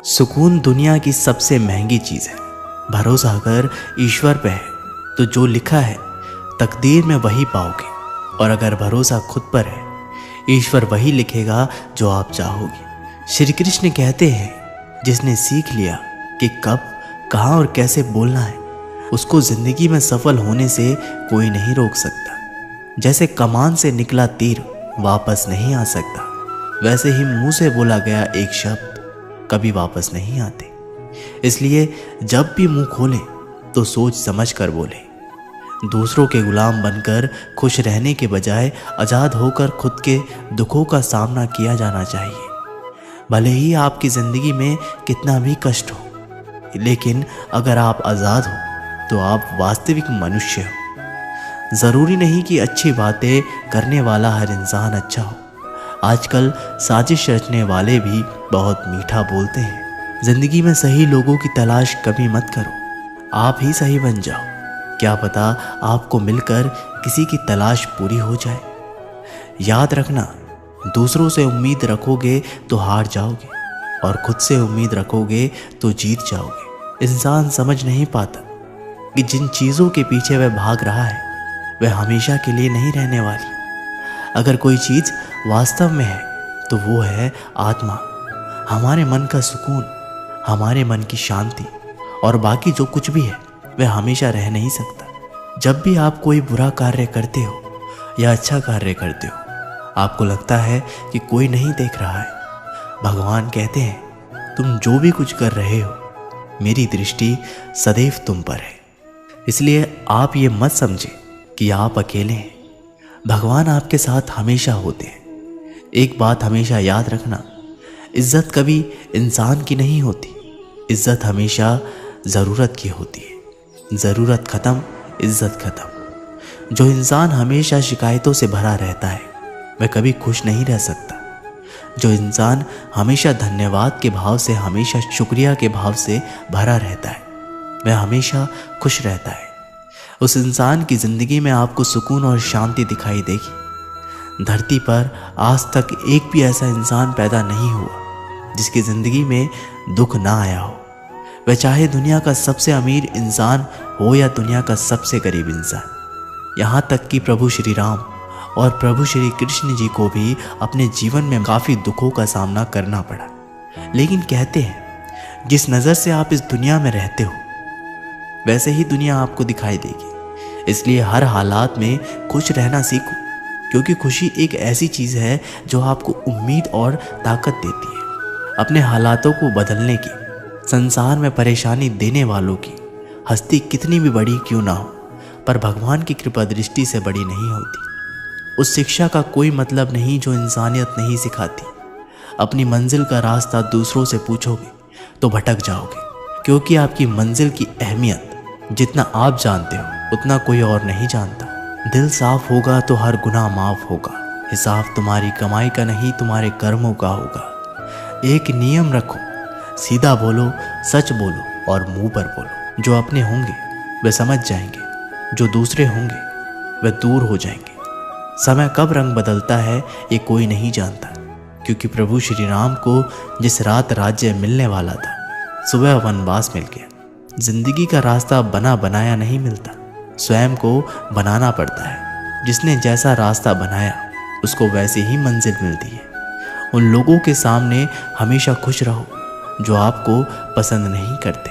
सुकून दुनिया की सबसे महंगी चीज़ है। भरोसा अगर ईश्वर पे है तो जो लिखा है तकदीर में वही पाओगे, और अगर भरोसा खुद पर है ईश्वर वही लिखेगा जो आप चाहोगे। श्री कृष्ण कहते हैं, जिसने सीख लिया कि कब, कहाँ और कैसे बोलना है, उसको जिंदगी में सफल होने से कोई नहीं रोक सकता। जैसे कमान से निकला तीर वापस नहीं आ सकता, वैसे ही मुंह से बोला गया एक शब्द कभी वापस नहीं आते। इसलिए जब भी मुंह खोलें तो सोच समझ कर बोलें। दूसरों के गुलाम बनकर खुश रहने के बजाय आज़ाद होकर खुद के दुखों का सामना किया जाना चाहिए। भले ही आपकी ज़िंदगी में कितना भी कष्ट हो, लेकिन अगर आप आज़ाद हो तो आप वास्तविक मनुष्य हो। ज़रूरी नहीं कि अच्छी बातें करने वाला हर इंसान अच्छा हो। आजकल साजिश रचने वाले भी बहुत मीठा बोलते हैं। ज़िंदगी में सही लोगों की तलाश कभी मत करो, आप ही सही बन जाओ। क्या पता आपको मिलकर किसी की तलाश पूरी हो जाए। याद रखना, दूसरों से उम्मीद रखोगे तो हार जाओगे, और खुद से उम्मीद रखोगे तो जीत जाओगे। इंसान समझ नहीं पाता कि जिन चीज़ों के पीछे वह भाग रहा है वह हमेशा के लिए नहीं रहने वाली। अगर कोई चीज़ वास्तव में है तो वो है आत्मा, हमारे मन का सुकून, हमारे मन की शांति, और बाकी जो कुछ भी है वह हमेशा रह नहीं सकता। जब भी आप कोई बुरा कार्य करते हो या अच्छा कार्य करते हो, आपको लगता है कि कोई नहीं देख रहा है, भगवान कहते हैं, तुम जो भी कुछ कर रहे हो मेरी दृष्टि सदैव तुम पर है। इसलिए आप ये मत समझें कि आप अकेले हैं, भगवान आपके साथ हमेशा होते हैं। एक बात हमेशा याद रखना, इज्जत कभी इंसान की नहीं होती, इज्जत हमेशा ज़रूरत की होती है। ज़रूरत ख़त्म, इज्जत ख़त्म। जो इंसान हमेशा शिकायतों से भरा रहता है वह कभी खुश नहीं रह सकता। जो इंसान हमेशा धन्यवाद के भाव से, हमेशा शुक्रिया के भाव से भरा रहता है वह हमेशा खुश रहता है। उस इंसान की ज़िंदगी में आपको सुकून और शांति दिखाई देगी। धरती पर आज तक एक भी ऐसा इंसान पैदा नहीं हुआ जिसकी ज़िंदगी में दुख ना आया हो। वह चाहे दुनिया का सबसे अमीर इंसान हो या दुनिया का सबसे गरीब इंसान। यहाँ तक कि प्रभु श्री राम और प्रभु श्री कृष्ण जी को भी अपने जीवन में काफ़ी दुखों का सामना करना पड़ा। लेकिन कहते हैं, जिस नज़र से आप इस दुनिया में रहते हो वैसे ही दुनिया आपको दिखाई देगी। इसलिए हर हालात में खुश रहना सीखो, क्योंकि खुशी एक ऐसी चीज़ है जो आपको उम्मीद और ताकत देती है अपने हालातों को बदलने की। संसार में परेशानी देने वालों की हस्ती कितनी भी बड़ी क्यों ना हो, पर भगवान की कृपा दृष्टि से बड़ी नहीं होती। उस शिक्षा का कोई मतलब नहीं जो इंसानियत नहीं सिखाती। अपनी मंजिल का रास्ता दूसरों से पूछोगे तो भटक जाओगे, क्योंकि आपकी मंजिल की अहमियत जितना आप जानते हो उतना कोई और नहीं जानता। दिल साफ होगा तो हर गुनाह माफ़ होगा। हिसाब तुम्हारी कमाई का नहीं, तुम्हारे कर्मों का होगा। एक नियम रखो, सीधा बोलो, सच बोलो और मुंह पर बोलो। जो अपने होंगे वे समझ जाएंगे, जो दूसरे होंगे वे दूर हो जाएंगे। समय कब रंग बदलता है ये कोई नहीं जानता, क्योंकि प्रभु श्री राम को जिस रात राज्य मिलने वाला था सुबह वनवास मिल गया। जिंदगी का रास्ता बना बनाया नहीं मिलता, स्वयं को बनाना पड़ता है। जिसने जैसा रास्ता बनाया उसको वैसे ही मंजिल मिलती है। उन लोगों के सामने हमेशा खुश रहो जो आपको पसंद नहीं करते,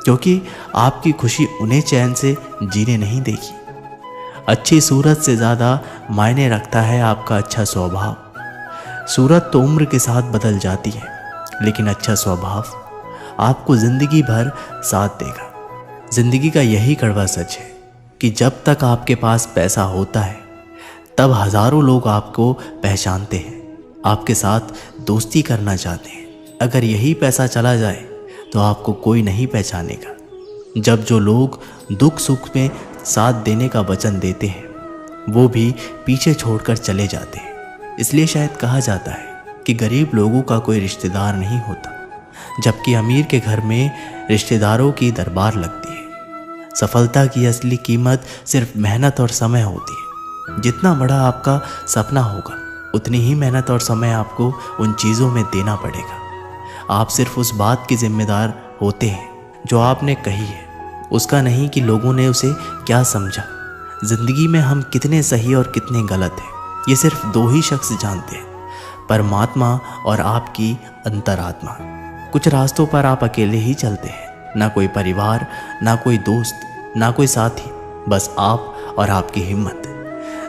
क्योंकि आपकी खुशी उन्हें चैन से जीने नहीं देगी। अच्छी सूरत से ज़्यादा मायने रखता है आपका अच्छा स्वभाव। सूरत तो उम्र के साथ बदल जाती है, लेकिन अच्छा स्वभाव आपको ज़िंदगी भर साथ देगा। ज़िंदगी का यही कड़वा सच है कि जब तक आपके पास पैसा होता है तब हज़ारों लोग आपको पहचानते हैं, आपके साथ दोस्ती करना चाहते हैं। अगर यही पैसा चला जाए तो आपको कोई नहीं पहचानेगा। जब जो लोग दुख सुख में साथ देने का वचन देते हैं वो भी पीछे छोड़कर चले जाते हैं। इसलिए शायद कहा जाता है कि गरीब लोगों का कोई रिश्तेदार नहीं होता, जबकि अमीर के घर में रिश्तेदारों की दरबार लगती है। सफलता की असली कीमत सिर्फ मेहनत और समय होती है। जितना बड़ा आपका सपना होगा उतनी ही मेहनत और समय आपको उन चीज़ों में देना पड़ेगा। आप सिर्फ उस बात के जिम्मेदार होते हैं जो आपने कही है, उसका नहीं कि लोगों ने उसे क्या समझा। जिंदगी में हम कितने सही और कितने गलत हैं ये सिर्फ दो ही शख्स जानते हैं, परमात्मा और आपकी अंतरात्मा। कुछ रास्तों पर आप अकेले ही चलते हैं, ना कोई परिवार, ना कोई दोस्त, ना कोई साथी, बस आप और आपकी हिम्मत।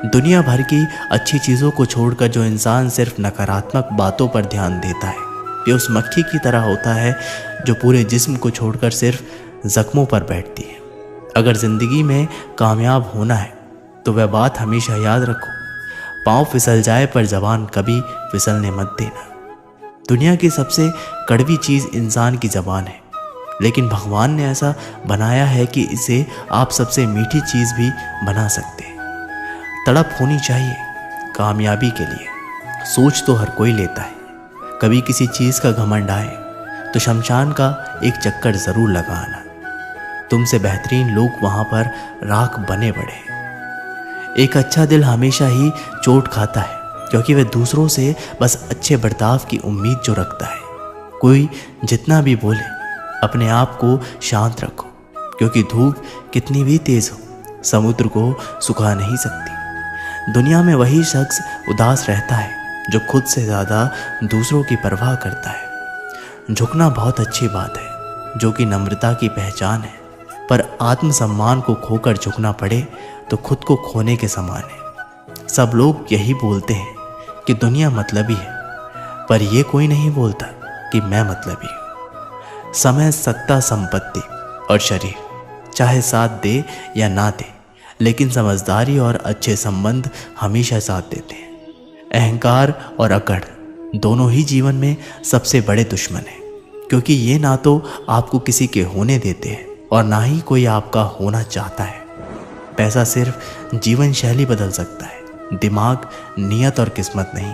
दुनिया भर की अच्छी चीज़ों को छोड़कर जो इंसान सिर्फ नकारात्मक बातों पर ध्यान देता है ये उस मक्खी की तरह होता है जो पूरे जिस्म को छोड़कर सिर्फ जख्मों पर बैठती है। अगर ज़िंदगी में कामयाब होना है तो वह बात हमेशा याद रखो, पाँव फिसल जाए पर ज़बान कभी फिसलने मत देना। दुनिया की सबसे कड़वी चीज़ इंसान की ज़बान है, लेकिन भगवान ने ऐसा बनाया है कि इसे आप सबसे मीठी चीज़ भी बना सकते हैं। तड़प होनी चाहिए कामयाबी के लिए, सोच तो हर कोई लेता है। कभी किसी चीज़ का घमंड आए तो शमशान का एक चक्कर ज़रूर लगाना। तुमसे बेहतरीन लोग वहाँ पर राख बने पड़े। एक अच्छा दिल हमेशा ही चोट खाता है क्योंकि वह दूसरों से बस अच्छे बर्ताव की उम्मीद जो रखता है। कोई जितना भी बोले अपने आप को शांत रखो, क्योंकि धूप कितनी भी तेज़ हो समुद्र को सुखा नहीं सकती। दुनिया में वही शख्स उदास रहता है जो खुद से ज़्यादा दूसरों की परवाह करता है। झुकना बहुत अच्छी बात है जो कि नम्रता की पहचान है, पर आत्मसम्मान को खोकर झुकना पड़े तो खुद को खोने के समान है। सब लोग यही बोलते हैं कि दुनिया मतलबी है, पर यह कोई नहीं बोलता कि मैं मतलबी हूँ। समय, सत्ता, संपत्ति और शरीर चाहे साथ दे या ना दे, लेकिन समझदारी और अच्छे संबंध हमेशा साथ देते हैं। अहंकार और अकड़ दोनों ही जीवन में सबसे बड़े दुश्मन हैं, क्योंकि ये ना तो आपको किसी के होने देते हैं और ना ही कोई आपका होना चाहता है। पैसा सिर्फ जीवन शैली बदल सकता है, दिमाग, नियत और किस्मत नहीं।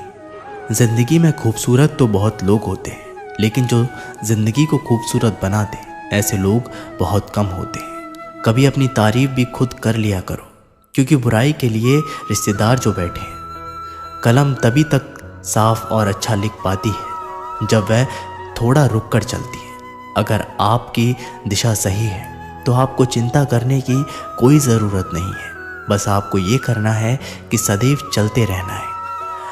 जिंदगी में खूबसूरत तो बहुत लोग होते हैं, लेकिन जो जिंदगी को खूबसूरत बनाते ऐसे लोग बहुत कम होते हैं। कभी अपनी तारीफ भी खुद कर लिया करो, क्योंकि बुराई के लिए रिश्तेदार जो बैठे हैं। कलम तभी तक साफ और अच्छा लिख पाती है जब वह थोड़ा रुक कर चलती है। अगर आपकी दिशा सही है तो आपको चिंता करने की कोई ज़रूरत नहीं है, बस आपको ये करना है कि सदैव चलते रहना है।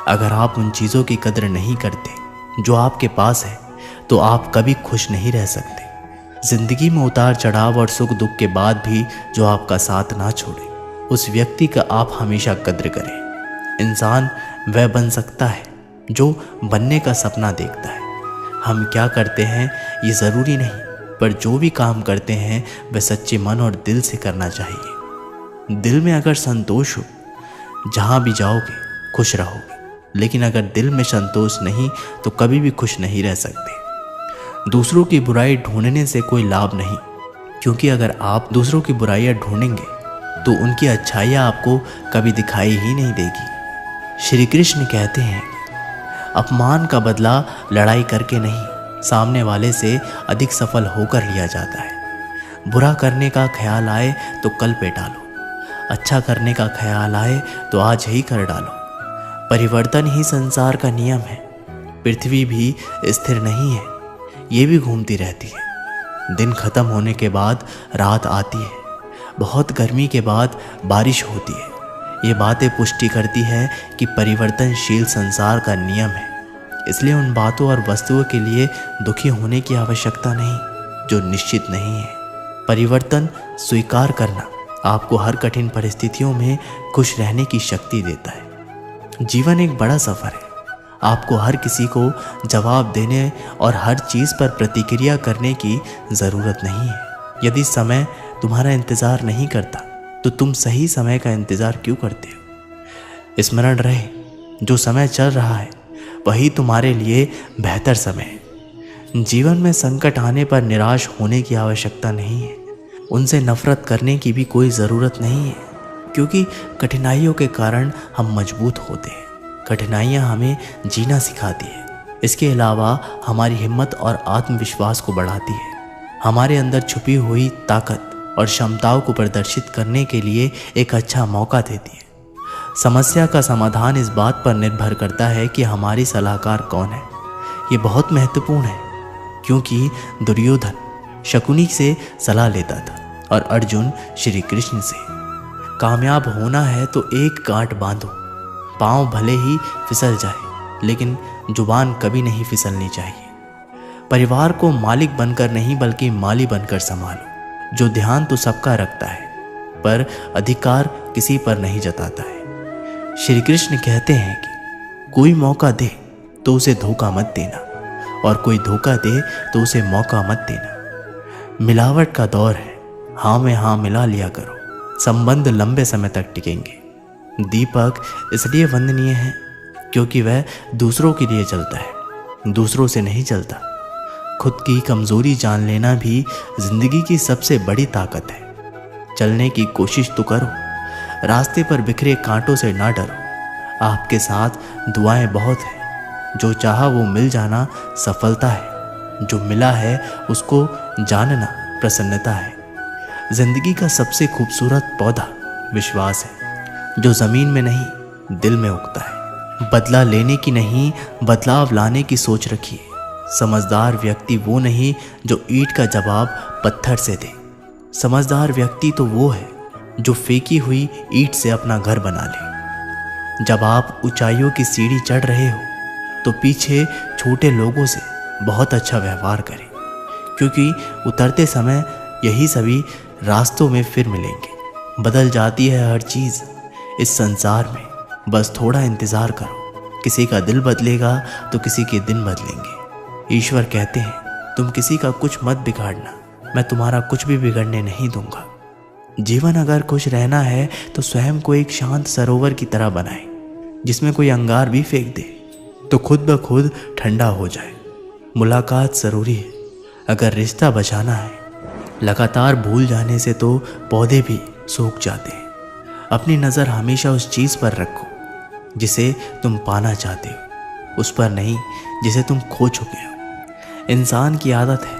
अगर आप उन चीज़ों की कदर नहीं करते जो आपके पास है तो आप कभी खुश नहीं रह सकते। जिंदगी में उतार चढ़ाव और सुख दुख के बाद भी जो आपका साथ ना छोड़े उस व्यक्ति का आप हमेशा कद्र करें। इंसान वह बन सकता है जो बनने का सपना देखता है। हम क्या करते हैं ये ज़रूरी नहीं, पर जो भी काम करते हैं वह सच्चे मन और दिल से करना चाहिए। दिल में अगर संतोष हो, जहाँ भी जाओगे खुश रहोगे, लेकिन अगर दिल में संतोष नहीं तो कभी भी खुश नहीं रह सकते। दूसरों की बुराई ढूंढने से कोई लाभ नहीं, क्योंकि अगर आप दूसरों की बुराइयां ढूंढेंगे तो उनकी अच्छाइयाँ आपको कभी दिखाई ही नहीं देगी। श्री कृष्ण कहते हैं, अपमान का बदला लड़ाई करके नहीं, सामने वाले से अधिक सफल होकर लिया जाता है। बुरा करने का ख्याल आए तो कल पे डालो, अच्छा करने का ख्याल आए तो आज ही कर डालो। परिवर्तन ही संसार का नियम है। पृथ्वी भी स्थिर नहीं है, ये भी घूमती रहती है। दिन खत्म होने के बाद रात आती है, बहुत गर्मी के बाद बारिश होती है। ये बातें पुष्टि करती है कि परिवर्तनशील संसार का नियम है। इसलिए उन बातों और वस्तुओं के लिए दुखी होने की आवश्यकता नहीं जो निश्चित नहीं है। परिवर्तन स्वीकार करना आपको हर कठिन परिस्थितियों में खुश रहने की शक्ति देता है। जीवन एक बड़ा सफ़र है। आपको हर किसी को जवाब देने और हर चीज़ पर प्रतिक्रिया करने की ज़रूरत नहीं है। यदि समय तुम्हारा इंतज़ार नहीं करता तो तुम सही समय का इंतज़ार क्यों करते हो? स्मरण रहे, जो समय चल रहा है वही तुम्हारे लिए बेहतर समय है। जीवन में संकट आने पर निराश होने की आवश्यकता नहीं है, उनसे नफरत करने की भी कोई ज़रूरत नहीं है, क्योंकि कठिनाइयों के कारण हम मजबूत होते हैं। कठिनाइयाँ हमें जीना सिखाती है। इसके अलावा हमारी हिम्मत और आत्मविश्वास को बढ़ाती है, हमारे अंदर छुपी हुई ताकत और क्षमताओं को प्रदर्शित करने के लिए एक अच्छा मौका देती है। समस्या का समाधान इस बात पर निर्भर करता है कि हमारी सलाहकार कौन है। ये बहुत महत्वपूर्ण है। क्योंकि दुर्योधन शकुनी से सलाह लेता था और अर्जुन श्री कृष्ण से। कामयाब होना है तो एक गांठ बांधो, पांव भले ही फिसल जाए लेकिन जुबान कभी नहीं फिसलनी चाहिए। परिवार को मालिक बनकर नहीं बल्कि माली बनकर संभालो। जो ध्यान तो सबका रखता है पर अधिकार किसी पर नहीं जताता है। श्री कृष्ण कहते हैं कि कोई मौका दे तो उसे धोखा मत देना और कोई धोखा दे तो उसे मौका मत देना। मिलावट का दौर है, हाँ में हाँ मिला लिया करो, संबंध लंबे समय तक टिकेंगे। दीपक इसलिए वंदनीय है क्योंकि वह दूसरों के लिए जलता है, दूसरों से नहीं जलता। खुद की कमजोरी जान लेना भी जिंदगी की सबसे बड़ी ताकत है। चलने की कोशिश तो करो, रास्ते पर बिखरे कांटों से ना डरो। आपके साथ दुआएं बहुत हैं। जो चाहा वो मिल जाना सफलता है, जो मिला है उसको जानना प्रसन्नता है। जिंदगी का सबसे खूबसूरत पौधा विश्वास है, जो जमीन में नहीं दिल में उगता है। बदला लेने की नहीं बदलाव लाने की सोच रखिए। समझदार व्यक्ति वो नहीं जो ईंट का जवाब पत्थर से दे। समझदार व्यक्ति तो वो है जो फेंकी हुई ईंट से अपना घर बना ले। जब आप ऊंचाइयों की सीढ़ी चढ़ रहे हो तो पीछे छोटे लोगों से बहुत अच्छा व्यवहार करें, क्योंकि उतरते समय यही सभी रास्तों में फिर मिलेंगे। बदल जाती है हर चीज़ इस संसार में, बस थोड़ा इंतज़ार करो। किसी का दिल बदलेगा तो किसी के दिन बदलेंगे। ईश्वर कहते हैं तुम किसी का कुछ मत बिगाड़ना, मैं तुम्हारा कुछ भी बिगड़ने नहीं दूंगा। जीवन अगर खुश रहना है तो स्वयं को एक शांत सरोवर की तरह बनाए, जिसमें कोई अंगार भी फेंक दे तो खुद ब खुद ठंडा हो जाए। मुलाकात ज़रूरी है अगर रिश्ता बचाना है। लगातार भूल जाने से तो पौधे भी सूख जाते हैं। अपनी नज़र हमेशा उस चीज़ पर रखो जिसे तुम पाना चाहते हो, उस पर नहीं जिसे तुम खो चुके हो। इंसान की आदत है,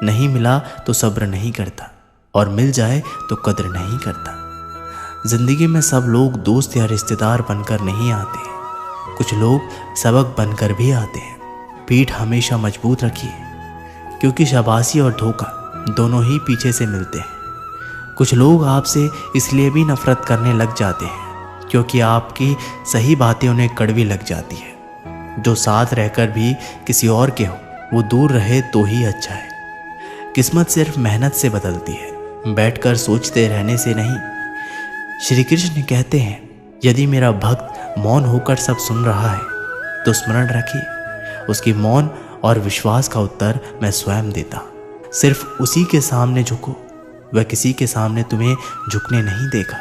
नहीं मिला तो सब्र नहीं करता और मिल जाए तो कद्र नहीं करता। जिंदगी में सब लोग दोस्त या रिश्तेदार बनकर नहीं आते, कुछ लोग सबक बनकर भी आते हैं। पीठ हमेशा मजबूत रखिए, क्योंकि शाबाशी और धोखा दोनों ही पीछे से मिलते हैं। कुछ लोग आपसे इसलिए भी नफरत करने लग जाते हैं क्योंकि आपकी सही बातें उन्हें कड़वी लग जाती है। जो साथ रहकर भी किसी और के हो वो दूर रहे तो ही अच्छा है। किस्मत सिर्फ मेहनत से बदलती है, बैठकर सोचते रहने से नहीं। श्री कृष्ण कहते हैं यदि मेरा भक्त मौन होकर सब सुन रहा है तो स्मरण रखिए उसकी मौन और विश्वास का उत्तर मैं स्वयं देता। सिर्फ उसी के सामने झुको, वह किसी के सामने तुम्हें झुकने नहीं देगा।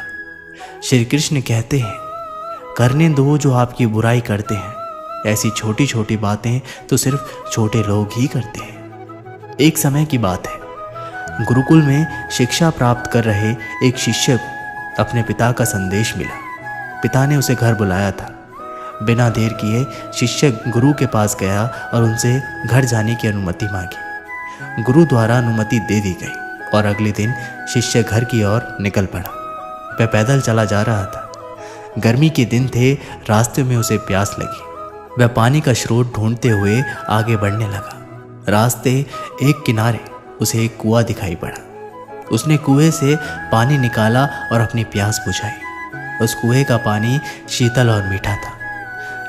श्री कृष्ण कहते हैं करने दो जो आपकी बुराई करते हैं। ऐसी छोटी छोटी बातें तो सिर्फ छोटे लोग ही करते हैं। एक समय की बात है, गुरुकुल में शिक्षा प्राप्त कर रहे एक शिष्य को अपने पिता का संदेश मिला। पिता ने उसे घर बुलाया था। बिना देर किए शिष्य गुरु के पास गया और उनसे घर जाने की अनुमति मांगी। गुरु द्वारा अनुमति दे दी गई और अगले दिन शिष्य घर की ओर निकल पड़ा। वह पैदल चला जा रहा था। गर्मी के दिन थे, रास्ते में उसे प्यास लगी। वह पानी का स्रोत ढूंढते हुए आगे बढ़ने लगा। रास्ते एक किनारे उसे एक कुआं दिखाई पड़ा। उसने कुएं से पानी निकाला और अपनी प्यास बुझाई। उस कुएं का पानी शीतल और मीठा था।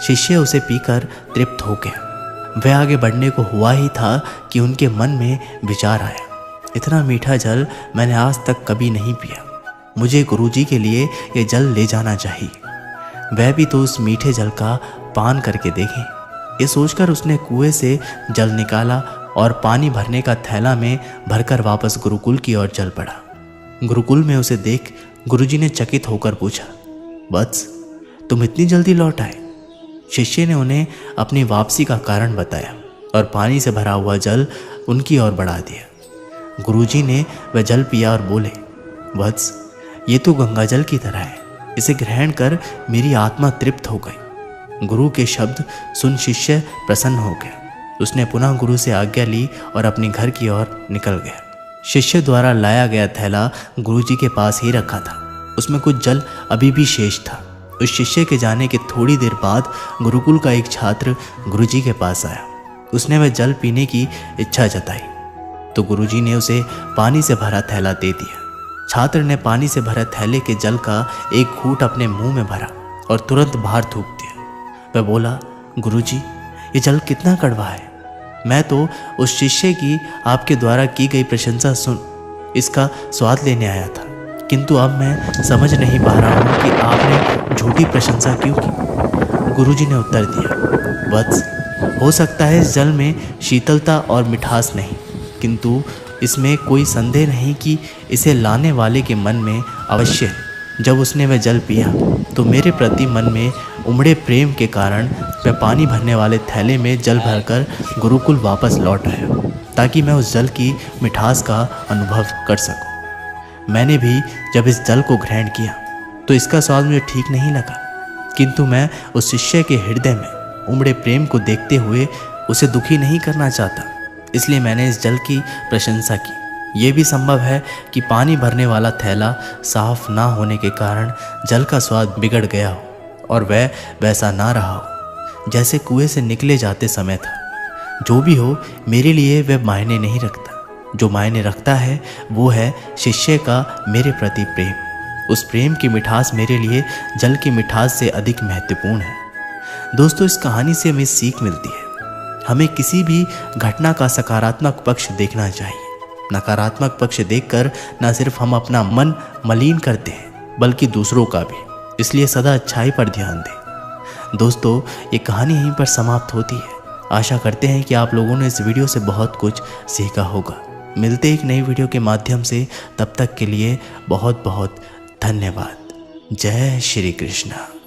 शिष्य उसे पीकर तृप्त हो गया। वह आगे बढ़ने को हुआ ही था कि उनके मन में विचार आया, इतना मीठा जल मैंने आज तक कभी नहीं पिया। मुझे गुरुजी के लिए ये जल ले जाना चाहिए। वह भी तो उस मीठे जल का पान करके देखें। ये सोचकर उसने कुएं से जल निकाला और पानी भरने का थैला में भरकर वापस गुरुकुल की ओर चल पड़ा। गुरुकुल में उसे देख गुरुजी ने चकित होकर पूछा, वत्स तुम इतनी जल्दी लौट आए? शिष्य ने उन्हें अपनी वापसी का कारण बताया और पानी से भरा हुआ जल उनकी ओर बढ़ा दिया। गुरुजी ने वह जल पिया और बोले, वत्स ये तो गंगा जल की तरह है, इसे ग्रहण कर मेरी आत्मा तृप्त हो गई। गुरु के शब्द सुन शिष्य प्रसन्न हो गया। उसने पुनः गुरु से आज्ञा ली और अपने घर की ओर निकल गया। शिष्य द्वारा लाया गया थैला गुरुजी के पास ही रखा था। उसमें कुछ जल अभी भी शेष था। उस शिष्य के जाने के थोड़ी देर बाद गुरुकुल का एक छात्र गुरुजी के पास आया उसने वह जल पीने की इच्छा जताई तो गुरुजी ने उसे पानी से भरा थैला दे दिया। छात्र ने पानी से भरे थैले के जल का एक घूंट अपने मुंह में भरा और तुरंत बाहर थूक दिया। वह बोला, गुरुजी, ये जल कितना कड़वा है। मैं तो उस शिष्य की आपके द्वारा की गई प्रशंसा सुन इसका स्वाद लेने आया था, किंतु अब मैं समझ नहीं पा रहा हूँ कि आपने झूठी प्रशंसा क्यों की। गुरुजी ने उत्तर दिया, वत्स, हो सकता है इस जल में शीतलता और मिठास नहीं, किंतु इसमें कोई संदेह नहीं कि इसे लाने वाले के मन में अवश्य है। जब उसने वह जल पिया तो मेरे प्रति मन में उमड़े प्रेम के कारण मैं पानी भरने वाले थैले में जल भरकर गुरुकुल वापस लौट आया ताकि मैं उस जल की मिठास का अनुभव कर सकूं। मैंने भी जब इस जल को ग्रहण किया तो इसका स्वाद मुझे ठीक नहीं लगा, किंतु मैं उस शिष्य के हृदय में उमड़े प्रेम को देखते हुए उसे दुखी नहीं करना चाहता, इसलिए मैंने इस जल की प्रशंसा की। ये भी संभव है कि पानी भरने वाला थैला साफ ना होने के कारण जल का स्वाद बिगड़ गया हो और वह वैसा ना रहा हो जैसे कुएं से निकले जाते समय था। जो भी हो, मेरे लिए वह मायने नहीं रखता। जो मायने रखता है वो है शिष्य का मेरे प्रति प्रेम। उस प्रेम की मिठास मेरे लिए जल की मिठास से अधिक महत्वपूर्ण है। दोस्तों, इस कहानी से हमें सीख मिलती है। हमें किसी भी घटना का सकारात्मक पक्ष देखना चाहिए। नकारात्मक पक्ष देखकर न सिर्फ हम अपना मन मलिन करते हैं बल्कि दूसरों का भी। इसलिए सदा अच्छाई पर ध्यान दें। दोस्तों, ये कहानी यहीं पर समाप्त होती है। आशा करते हैं कि आप लोगों ने इस वीडियो से बहुत कुछ सीखा होगा। मिलते एक नई वीडियो के माध्यम से, तब तक के लिए बहुत बहुत धन्यवाद। जय श्री कृष्ण।